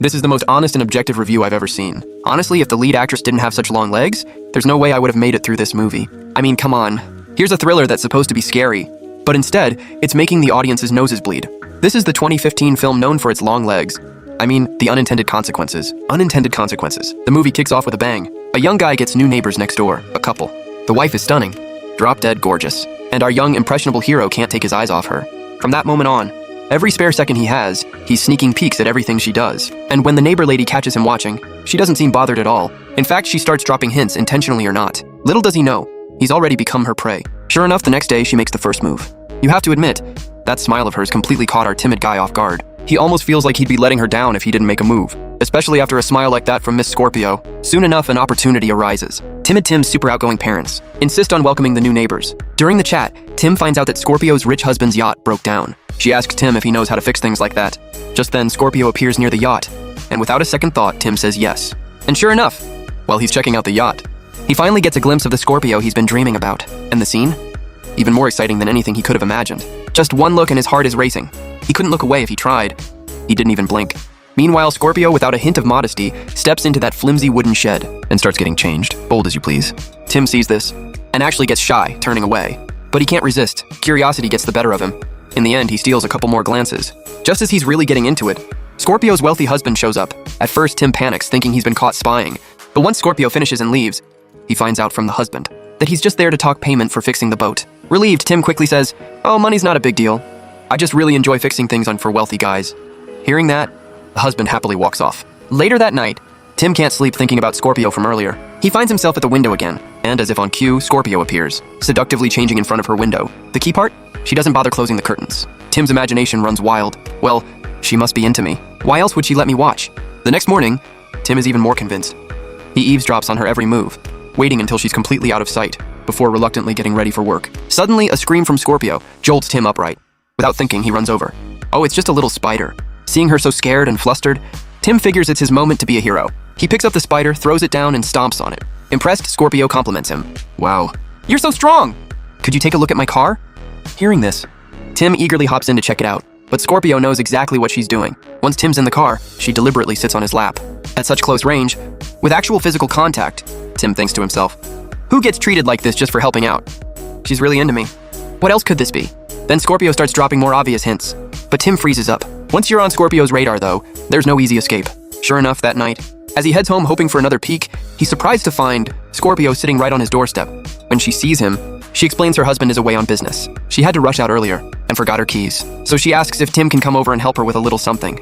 This is the most honest and objective review I've ever seen. Honestly, if the lead actress didn't have such long legs, there's no way I would have made it through this movie. I mean, come on. Here's a thriller that's supposed to be scary, but instead, it's making the audience's noses bleed. This is the 2015 film known for its long legs. I mean, the unintended consequences. Unintended consequences. The movie kicks off with a bang. A young guy gets new neighbors next door, a couple. The wife is stunning, drop-dead gorgeous, and our young, impressionable hero can't take his eyes off her. From that moment on, every spare second he has, he's sneaking peeks at everything she does. And when the neighbor lady catches him watching, she doesn't seem bothered at all. In fact, she starts dropping hints, intentionally or not. Little does he know, he's already become her prey. Sure enough, the next day, she makes the first move. You have to admit, that smile of hers completely caught our timid guy off guard. He almost feels like he'd be letting her down if he didn't make a move, especially after a smile like that from Miss Scorpio. Soon enough, an opportunity arises. Timid Tim's super outgoing parents insist on welcoming the new neighbors. During the chat, Tim finds out that Scorpio's rich husband's yacht broke down. She asks Tim if he knows how to fix things like that. Just then, Scorpio appears near the yacht, and without a second thought, Tim says yes. And sure enough, while he's checking out the yacht, he finally gets a glimpse of the Scorpio he's been dreaming about. And the scene? Even more exciting than anything he could have imagined. Just one look and his heart is racing. He couldn't look away if he tried. He didn't even blink. Meanwhile, Scorpio, without a hint of modesty, steps into that flimsy wooden shed and starts getting changed. Bold as you please. Tim sees this and actually gets shy, turning away. But he can't resist. Curiosity gets the better of him. In the end, he steals a couple more glances. Just as he's really getting into it, Scorpio's wealthy husband shows up. At first, Tim panics, thinking he's been caught spying. But once Scorpio finishes and leaves, he finds out from the husband that he's just there to talk payment for fixing the boat. Relieved, Tim quickly says, "Oh, money's not a big deal. I just really enjoy fixing things for wealthy guys." Hearing that, the husband happily walks off. Later that night, Tim can't sleep thinking about Scorpio from earlier. He finds himself at the window again, and as if on cue, Scorpio appears, seductively changing in front of her window. The key part? She doesn't bother closing the curtains. Tim's imagination runs wild. Well, she must be into me. Why else would she let me watch? The next morning, Tim is even more convinced. He eavesdrops on her every move, waiting until she's completely out of sight, before reluctantly getting ready for work. Suddenly, a scream from Scorpio jolts Tim upright. Without thinking, he runs over. Oh, it's just a little spider. Seeing her so scared and flustered, Tim figures it's his moment to be a hero. He picks up the spider, throws it down, and stomps on it. Impressed, Scorpio compliments him. "Wow, you're so strong! Could you take a look at my car?" Hearing this, Tim eagerly hops in to check it out, but Scorpio knows exactly what she's doing. Once Tim's in the car, she deliberately sits on his lap. At such close range, with actual physical contact, Tim thinks to himself, "Who gets treated like this just for helping out? She's really into me. What else could this be?" Then Scorpio starts dropping more obvious hints, but Tim freezes up. Once you're on Scorpio's radar, though, there's no easy escape. Sure enough, that night, as he heads home hoping for another peek, he's surprised to find Scorpio sitting right on his doorstep. When she sees him, she explains her husband is away on business. She had to rush out earlier and forgot her keys. So she asks if Tim can come over and help her with a little something.